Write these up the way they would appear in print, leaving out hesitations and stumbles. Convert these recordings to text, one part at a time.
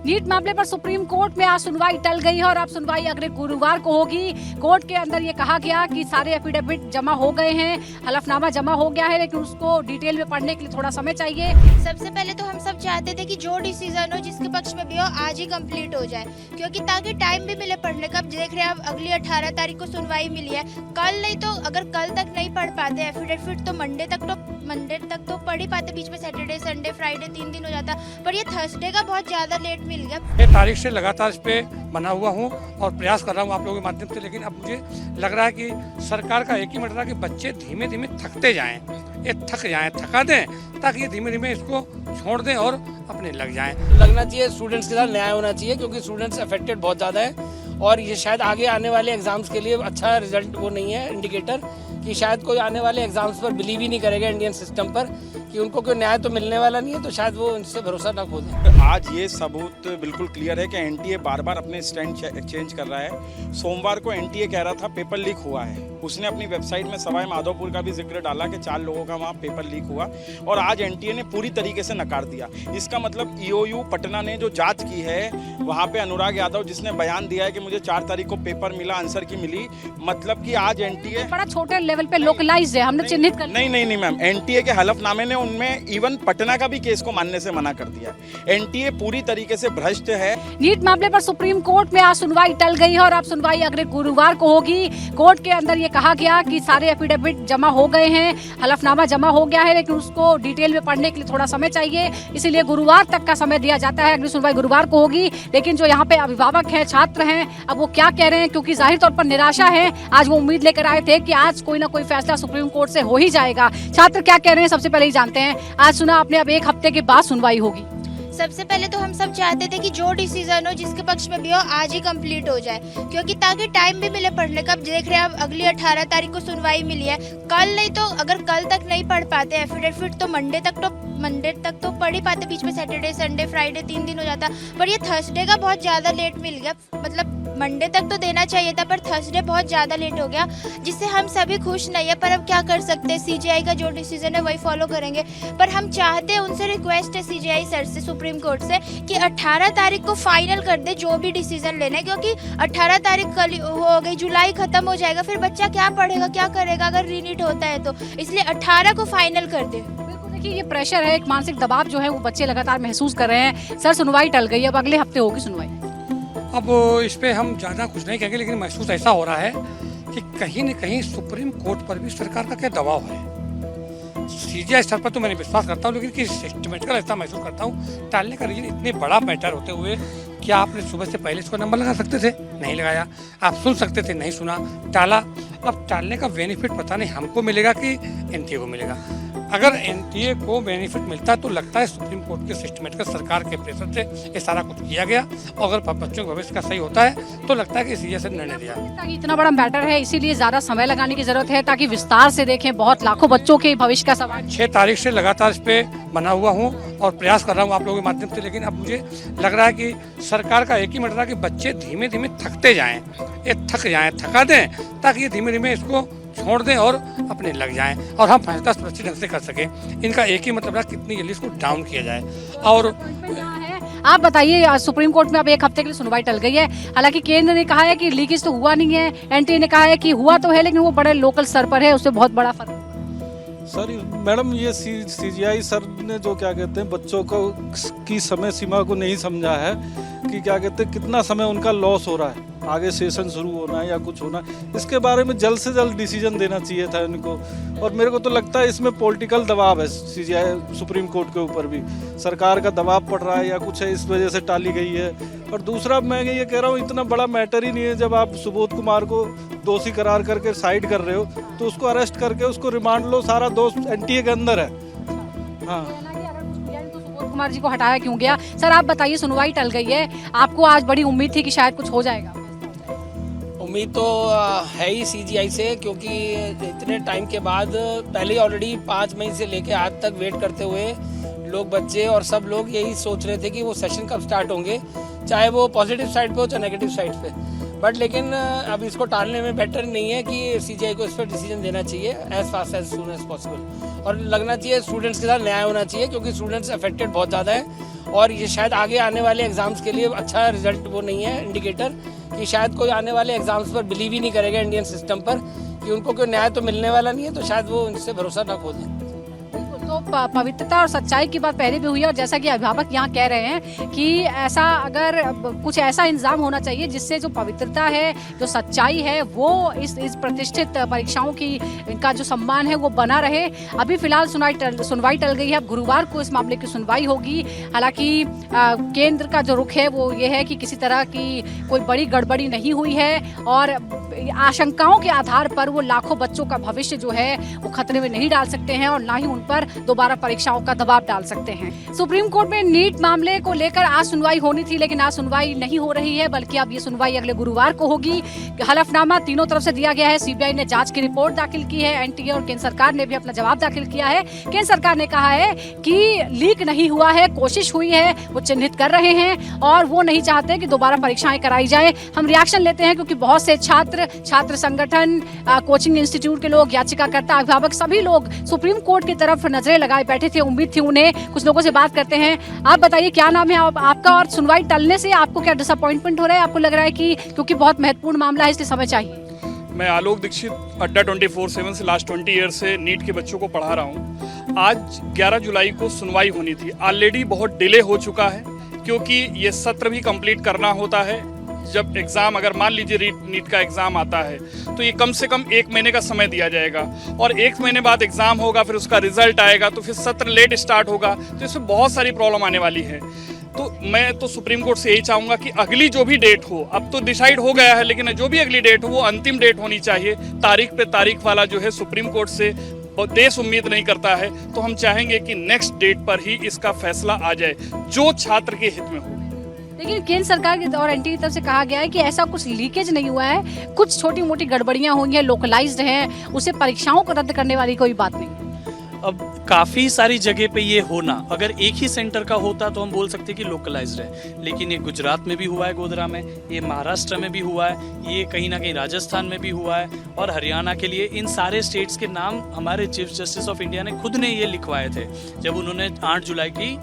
NEET मामले पर supreme court में आज सुनवाई टल गई है और अब सुनवाई अगले गुरुवार को होगी। कोर्ट के अंदर ये कहा गया कि सारे एफिडेविट जमा हो गए हैं, हलफनामा जमा हो गया है, लेकिन उसको डिटेल में पढ़ने के लिए थोड़ा समय चाहिए। सबसे पहले तो हम सब चाहते थे कि जो डिसीजन हो जिसके पक्ष में भी हो आज ही कंप्लीट हो जाए, क्योंकि ताकि टाइम भी मिले पढ़ने का। अब देख रहे हैं अब अगली 18 तारीख को सुनवाई मिली है, कल नहीं तो अगर कल तक नहीं पढ़ पाते एफिडेविट तो मंडे तक तो पढ़ ही पाते। बीच में सैटरडे संडे फ्राइडे 3 दिन हो जाता, पर ये थर्सडे का बहुत ज्यादा लेट मिल गया। 6 तारीख से लगातार इस पे बना हुआ हूँ और प्रयास कर रहा हूँ आप लोगों के माध्यम से, लेकिन अब मुझे लग रहा है कि सरकार का एक ही मंत्र है कि बच्चे धीमे धीमे थकते जाएं, ये थक जाएं, थका दें, ताकि ये धीमे धीमे इसको छोड़ दें और अपने लग जाएं। लगना चाहिए स्टूडेंट्स के साथ न्याय होना चाहिए, क्योंकि स्टूडेंट्स अफेक्टेड बहुत ज़्यादा है और ये शायद आगे आने वाले एग्जाम्स के लिए अच्छा रिजल्ट वो नहीं है इंडिकेटर, कि शायद कोई आने वाले एग्जाम्स पर बिलीव ही नहीं करेगा इंडियन सिस्टम पर कि उनको कोई न्याय तो मिलने वाला नहीं है, तो शायद वो इनसे भरोसा ना खो दें। आज ये सबूत बिल्कुल क्लियर है कि एनटीए बार बार अपने स्टैंड चेंज कर रहा है। सोमवार को एनटीए कह रहा था पेपर लीक हुआ है, उसने अपनी वेबसाइट में सवाई माधोपुर का भी जिक्र डाला कि 4 लोगों का वहाँ पेपर लीक हुआ, और आज एनटीए ने पूरी तरीके से नकार दिया। इसका मतलब ईओयू पटना ने जो जांच की है वहाँ पे अनुराग यादव जिसने बयान दिया है कि मुझे 4 तारीख को पेपर मिला, आंसर की मिली, मतलब कि आज एनटीए बड़ा छोटे लेवल पे लोकलाइज है, हमने चिन्हित कर नहीं मैम, एनटीए के हलफनामे ने उनमें इवन पटना का भी केस को मानने से मना कर दिया। एनटीए पूरी तरीके से भ्रष्ट है। नीट मामले पर सुप्रीम कोर्ट में आज सुनवाई टल गई है और अब सुनवाई अगले गुरुवार को होगी। कोर्ट के अंदर ये कहा गया कि सारे एफिडेविट जमा हो गए हैं, हलफनामा जमा हो गया है, लेकिन उसको डिटेल में पढ़ने के लिए थोड़ा समय चाहिए, इसीलिए गुरुवार तक का समय दिया जाता है। अगली सुनवाई गुरुवार को होगी, लेकिन जो यहाँ पे अभिभावक हैं, छात्र हैं, अब वो क्या कह रहे हैं, क्योंकि जाहिर तौर पर निराशा है। आज वो उम्मीद लेकर आए थे कि आज कोई ना कोई फैसला सुप्रीम कोर्ट से हो ही जाएगा। छात्र क्या कह रहे हैं सबसे पहले ही जानते हैं। आज सुना आपने, अब 1 हफ्ते के बाद सुनवाई होगी। सबसे पहले तो हम सब चाहते थे कि जो डिसीजन हो जिसके पक्ष में भी हो आज ही कंप्लीट हो जाए, क्योंकि ताकि टाइम भी मिले पढ़ने का। अब देख रहे हैं अब अगली 18 तारीख को सुनवाई मिली है, कल नहीं तो अगर कल तक नहीं पढ़ पाते एफिडेविट तो मंडे तक तो पढ़ ही पाते। बीच में सैटरडे संडे फ्राइडे 3 दिन हो जाता, पर ये थर्सडे का बहुत ज़्यादा लेट मिल गया। मतलब मंडे तक तो देना चाहिए था, पर थर्सडे बहुत ज़्यादा लेट हो गया, जिससे हम सभी खुश नहीं है। पर अब क्या कर सकते हैं, सीजीआई का जो डिसीजन है वही फॉलो करेंगे। पर हम चाहते हैं, उनसे रिक्वेस्ट है सीजीआई सर से, सुप्रीम कोर्ट से, कि 18 तारीख को फाइनल कर दे जो भी डिसीजन लेना है, क्योंकि 18 तारीख कल हो गई, जुलाई खत्म हो जाएगा, फिर बच्चा क्या पढ़ेगा, क्या करेगा अगर रीनीट होता है तो। इसलिए 18 को फाइनल कर दे। देखिए ये प्रेशर है, एक मानसिक दबाव जो है वो बच्चे लगातार महसूस कर रहे हैं। सर सुनवाई टल गई, अब अगले हफ्ते होगी सुनवाई। अब इस पे हम ज़्यादा कुछ नहीं कहेंगे, लेकिन महसूस ऐसा हो रहा है कि कहीं न कहीं सुप्रीम कोर्ट पर भी सरकार का क्या दबाव है। सीजीआई स्तर पर तो मैंने विश्वास करता हूँ, लेकिन कि सिस्टमेटिकल ऐसा महसूस करता हूँ। टालने का रीजन इतने बड़ा मैटर होते हुए क्या आपने सुबह से पहले इसको नंबर लगा सकते थे, नहीं लगाया। आप सुन सकते थे, नहीं सुना, टाला। अब टालने का बेनिफिट पता नहीं हमको मिलेगा कि एनटीए को मिलेगा। अगर एनटीए को बेनिफिट मिलता है तो लगता है सुप्रीम कोर्ट के सिस्टमेटिकल सरकार के प्रेशर से ये सारा कुछ किया गया, और अगर बच्चों के भविष्य का सही होता है तो लगता है कि सीजीआई से निर्णय दिया। इतना बड़ा मैटर है, इसीलिए ज्यादा समय लगाने की जरूरत है, ताकि विस्तार से देखें। बहुत लाखों बच्चों के भविष्य का सवाल। 6 तारीख से लगातार इस पे बना हुआ हूँ और प्रयास कर रहा हूँ आप लोगों के माध्यम से, लेकिन अब मुझे लग रहा है कि सरकार का एक ही मंत्र है कि बच्चे धीमे धीमे थकते जाएं, ये थक जाएं, थका दें, ताकि ये धीमे धीमे इसको छोड़ दें और अपने लग जाएं और हम फैसला सुरक्षित ढंग से कर सकें। इनका एक ही मतलब है कितनी जल्दी इसको डाउन किया जाए। और आप बताइए, सुप्रीम कोर्ट में अब 1 हफ्ते के लिए सुनवाई टल गई है। हालांकि केंद्र ने कहा है कि लीकेज तो हुआ नहीं है, एनटीए ने कहा है कि हुआ तो है, लेकिन वो बड़े लोकल स्तर पर है, उससे बहुत बड़ा फर्क। सर मैडम, ये सीजीआई सर ने जो क्या कहते हैं बच्चों को की समय सीमा को नहीं समझा है कि क्या कहते हैं कितना समय उनका लॉस हो रहा है, आगे सेशन शुरू होना है या कुछ होना है, इसके बारे में जल्द से जल्द डिसीजन देना चाहिए था इनको। और मेरे को तो लगता है इसमें पॉलिटिकल दबाव है सीजीआई सुप्रीम कोर्ट के ऊपर भी, सरकार का दबाव पड़ रहा है या कुछ है, इस वजह से टाली गई है। और दूसरा मैं ये कह रहा हूँ, इतना बड़ा मैटर ही नहीं है। जब आप सुबोध कुमार को दोषी करार करके साइड कर रहे हो तो उसको अरेस्ट करके उसको रिमांड लो, सारा दोष एनटीए के अंदर है। हाँ, सुबोध कुमार जी को हटाया क्यों गया? सर आप बताइए, सुनवाई टल गई है, आपको आज बड़ी उम्मीद थी कि शायद कुछ हो जाएगा? उम्मीद तो है ही सीजीआई से, क्योंकि इतने टाइम के बाद पहले ऑलरेडी 5 मई से लेके आज तक वेट करते हुए लोग, बच्चे और सब लोग यही सोच रहे थे कि वो सेशन कब स्टार्ट होंगे, चाहे वो पॉजिटिव साइड पे हो चाहे नेगेटिव साइड पे। बट लेकिन अब इसको टालने में बेटर नहीं है कि सीजीआई को इस पर डिसीजन देना चाहिए as fast as soon as possible, और लगना चाहिए स्टूडेंट्स के साथ न्याय होना चाहिए, क्योंकि स्टूडेंट्स अफेक्टेड बहुत ज़्यादा है और ये शायद आगे आने वाले एग्जाम्स के लिए अच्छा रिजल्ट वो नहीं है इंडिकेटर, कि शायद कोई आने वाले एग्जाम्स पर बिलीव ही नहीं करेगा इंडियन सिस्टम पर, कि उनको कोई न्याय तो मिलने वाला नहीं है, तो शायद वो इनसे भरोसा ना खो दें। तो पवित्रता और सच्चाई की बात पहले भी हुई है और जैसा कि अभिभावक यहाँ कह रहे हैं कि ऐसा अगर कुछ ऐसा इंतजाम होना चाहिए जिससे जो पवित्रता है, जो सच्चाई है, वो इस प्रतिष्ठित परीक्षाओं की इनका जो सम्मान है वो बना रहे। अभी फिलहाल सुनवाई टल गई है, अब गुरुवार को इस मामले की सुनवाई होगी। हालांकि केंद्र का जो रुख है वो ये है कि किसी तरह की कोई बड़ी गड़बड़ी नहीं हुई है और आशंकाओं के आधार पर वो लाखों बच्चों का भविष्य जो है वो खतरे में नहीं डाल सकते हैं और ना ही उन पर दोबारा परीक्षाओं का दबाव डाल सकते हैं। सुप्रीम कोर्ट में नीट मामले को लेकर आज सुनवाई होनी थी, लेकिन आज सुनवाई नहीं हो रही है, बल्कि अब ये सुनवाई अगले गुरुवार को होगी। हलफनामा तीनों तरफ से दिया गया है। सीबीआई ने जांच की रिपोर्ट दाखिल की है, एनटीए और केंद्र सरकार ने भी अपना जवाब दाखिल किया है। केंद्र सरकार ने कहा है कि लीक नहीं हुआ है, कोशिश हुई है, वो चिन्हित कर रहे हैं और वो नहीं चाहते कि दोबारा परीक्षाएं कराई जाए। हम रिएक्शन लेते हैं क्योंकि बहुत से छात्र संगठन, कोचिंग इंस्टीट्यूट के लोग, याचिकाकर्ता, अभिभावक, सभी लोग सुप्रीम कोर्ट की तरफ नजरें लगाए बैठे थे। उम्मीद थी उन्हें। कुछ लोगों से बात करते हैं। आप बताइए क्या नाम है आपका और सुनवाई टलने से आपको क्या डिसअपॉइंटमेंट हो रहा है? आपको लग रहा है कि क्योंकि बहुत महत्वपूर्ण मामला है इसलिए समय चाहिए? मैं आलोक दीक्षित, अड्डा 24/7 से लास्ट 20 ईयर से नीट के बच्चों को पढ़ा रहा हूँ। आज 11 जुलाई को सुनवाई होनी थी, ऑलरेडी बहुत डिले हो चुका है क्योंकि ये सत्र भी कंप्लीट करना होता है। जब एग्ज़ाम, अगर मान लीजिए नीट का एग्ज़ाम आता है तो ये कम से कम 1 महीने का समय दिया जाएगा और 1 महीने बाद एग्ज़ाम होगा, फिर उसका रिजल्ट आएगा तो फिर सत्र लेट स्टार्ट होगा, तो इसमें बहुत सारी प्रॉब्लम आने वाली है। तो मैं तो सुप्रीम कोर्ट से यही चाहूँगा कि अगली जो भी डेट हो, अब तो डिसाइड हो गया है, लेकिन जो भी अगली डेट हो वो अंतिम डेट होनी चाहिए। तारीख पे तारीख वाला जो है सुप्रीम कोर्ट से देश उम्मीद नहीं करता है, तो हम चाहेंगे कि नेक्स्ट डेट पर ही इसका फैसला आ जाए जो छात्र के हित में हो। लेकिन केंद्र सरकार की और एनटीए की तरफ से कहा गया है कि ऐसा कुछ लीकेज नहीं हुआ है, कुछ छोटी मोटी गड़बड़ियां हुई हैं, लोकलाइज्ड हैं, उसे परीक्षाओं को रद्द करने वाली कोई बात नहीं। अब काफ़ी सारी जगह पे ये होना, अगर एक ही सेंटर का होता तो हम बोल सकते कि लोकलाइज्ड है, लेकिन ये गुजरात में भी हुआ है, गोधरा में, ये महाराष्ट्र में भी हुआ है, ये कहीं ना कहीं राजस्थान में भी हुआ है और हरियाणा के लिए इन सारे स्टेट्स के नाम हमारे चीफ जस्टिस ऑफ इंडिया ने खुद ने ये लिखवाए थे जब उन्होंने 8 जुलाई की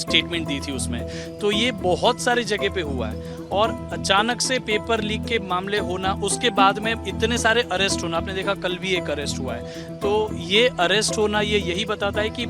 स्टेटमेंट दी थी उसमें। तो ये बहुत सारी जगह पे हुआ है और अचानक से पेपर लीक के मामले होना, उसके बाद में इतने सारे अरेस्ट होना, आपने देखा कल भी एक अरेस्ट हुआ है, तो ये अरेस्ट होना ये यही बताता है कि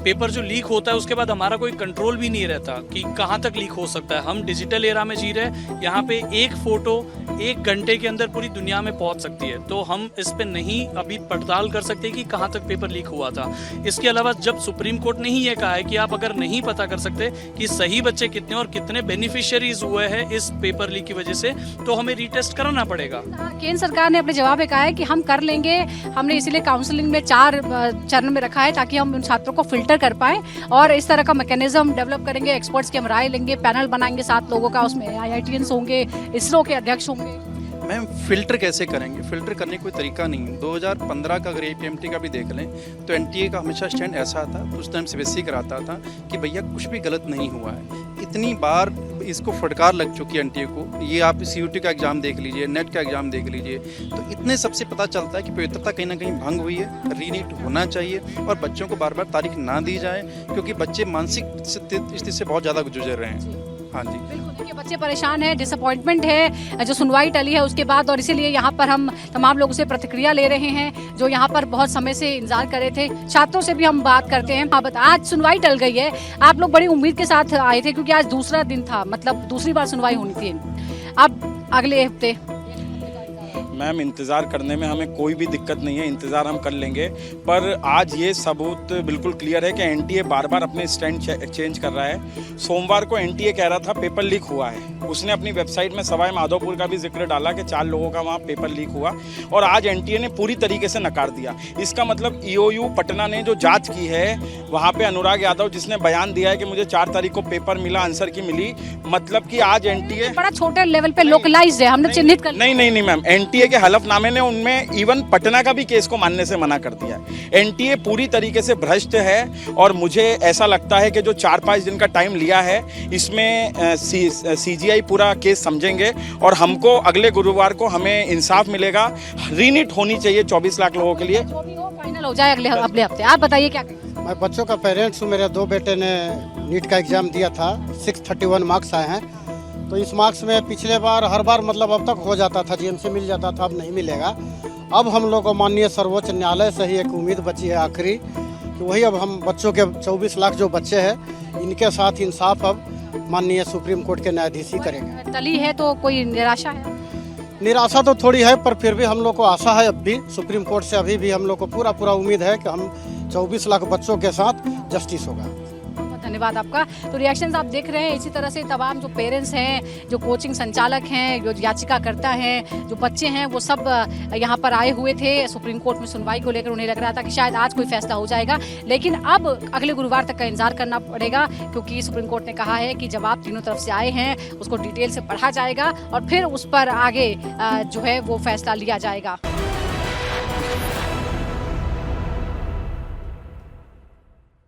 पेपर जो लीक होता है उसके बाद हमारा कोई कंट्रोल भी नहीं रहता कि कहाँ तक लीक हो सकता है। हम डिजिटल एरा में जी रहे हैं, यहाँ पे एक फोटो 1 घंटे के अंदर पूरी दुनिया में पहुँच सकती है, तो हम इस पे नहीं अभी पड़ताल कर सकते कि कहाँ तक पेपर लीक हुआ था। इसके अलावा जब सुप्रीम कोर्ट ने ही ये कहा है कि आप अगर नहीं पता कर सकते कि सही बच्चे कितने और कितने बेनिफिशियरीज हुए हैं इस पेपर लीक की वजह से, तो हमें रीटेस्ट कराना पड़ेगा। केंद्र सरकार ने अपने जवाब में कहा है कि हम कर लेंगे, हमने इसीलिए काउंसलिंग में 4 चरण में रखा है ताकि हम उन छात्रों को फिल्टर कर पाए और इस तरह का मैकेनिज्म डेवलप करेंगे। एक्सपर्ट्स की हम राय लेंगे, पैनल बनाएंगे 7 लोगों का, उसमें IITians होंगे, इसरो के अध्यक्ष होंगे। मैम फिल्टर कैसे करेंगे? फिल्टर करने का कोई तरीका नहीं है। 2015 का अगर APMT का भी देख लें तो NTA का हमेशा स्टैंड ऐसा था, तो उस टाइम CBSE कराता था कि भैया कुछ भी गलत नहीं हुआ है। इतनी बार इसको फटकार लग चुकी है NTA को। ये आप CUT का एग्ज़ाम देख लीजिए, नेट का एग्ज़ाम देख लीजिए, तो इतने सबसे पता चलता है कि पवित्रता कहीं ना कहीं भंग हुई है। रीनीट होना चाहिए और बच्चों को बार बार तारीख ना दी जाए क्योंकि बच्चे मानसिक स्थिति से बहुत ज़्यादा गुजर रहे हैं। हाँ जी, बिल्कुल। देखिए बच्चे परेशान हैं, डिसअपॉइंटमेंट है जो सुनवाई टली है उसके बाद, और इसीलिए यहाँ पर हम तमाम लोगों से प्रतिक्रिया ले रहे हैं जो यहाँ पर बहुत समय से इंतजार कर रहे थे। छात्रों से भी हम बात करते हैं। आज सुनवाई टल गई है, आप लोग बड़ी उम्मीद के साथ आए थे क्योंकि आज दूसरा दिन था, मतलब दूसरी बार सुनवाई होनी थी। अब अगले हफ्ते मैम इंतज़ार करने में हमें कोई भी दिक्कत नहीं है, इंतज़ार हम कर लेंगे, पर आज ये सबूत बिल्कुल क्लियर है कि NTA बार बार अपने स्टैंड चेंज कर रहा है। सोमवार को NTA कह रहा था पेपर लीक हुआ है, उसने अपनी वेबसाइट में सवाई माधोपुर का भी जिक्र डाला कि 4 लोगों का वहाँ पेपर लीक हुआ, और आज NTA ने पूरी तरीके से नकार दिया। इसका मतलब EOU पटना ने जो जाँच की है वहाँ पर अनुराग यादव जिसने बयान दिया है कि मुझे 4 तारीख को पेपर मिला, आंसर की मिली, मतलब कि आज NTA बड़ा छोटे लेवल पे लोकलाइज्ड है, हमने चिन्हित कर नहीं मैम, NTA के हलफनामे ने उनमें इवन पटना का भी केस को मानने से मना कर दिया है। एनटीए पूरी तरीके से भ्रष्ट है और मुझे ऐसा लगता है कि जो 4-5 दिन का टाइम लिया है इसमें सीजीआई पूरा केस समझेंगे और हमको अगले गुरुवार को हमें इंसाफ मिलेगा। रीनीट होनी चाहिए 24 लाख लोगों के लिए। जो भी हो फाइनल हो जाए अगले हफ्ते। आप बताइए क्या कहेंगे? मैं बच्चों का पेरेंट्स हूँ। मेरे 2 बेटे ने नीट का एग्ज़ाम दिया था, 631 मार्क्स आए हैं। तो इस मार्क्स में पिछले बार हर बार मतलब अब तक हो जाता था, जीएमसी मिल जाता था, अब नहीं मिलेगा। अब हम लोग को माननीय सर्वोच्च न्यायालय से ही एक उम्मीद बची है आखिरी कि वही अब हम बच्चों के 24 लाख जो बच्चे हैं इनके साथ इंसाफ अब माननीय सुप्रीम कोर्ट के न्यायाधीश ही करेंगे। टली है तो कोई निराशा है? निराशा तो थोड़ी है, पर फिर भी हम लोग को आशा है। अब भी सुप्रीम कोर्ट से अभी भी हम लोग को पूरा उम्मीद है कि हम 24 लाख बच्चों के साथ जस्टिस होगा। धन्यवाद आपका। तो रिएक्शंस आप देख रहे हैं। इसी तरह से तमाम जो पेरेंट्स हैं, जो कोचिंग संचालक हैं, जो याचिकाकर्ता हैं, जो बच्चे हैं, वो सब यहाँ पर आए हुए थे सुप्रीम कोर्ट में सुनवाई को लेकर। उन्हें लग रहा था कि शायद आज कोई फैसला हो जाएगा, लेकिन अब अगले गुरुवार तक का इंतजार करना पड़ेगा, क्योंकि सुप्रीम कोर्ट ने कहा है कि जवाब तीनों तरफ से आए हैं उसको डिटेल से पढ़ा जाएगा और फिर उस पर आगे जो है वो फैसला लिया जाएगा।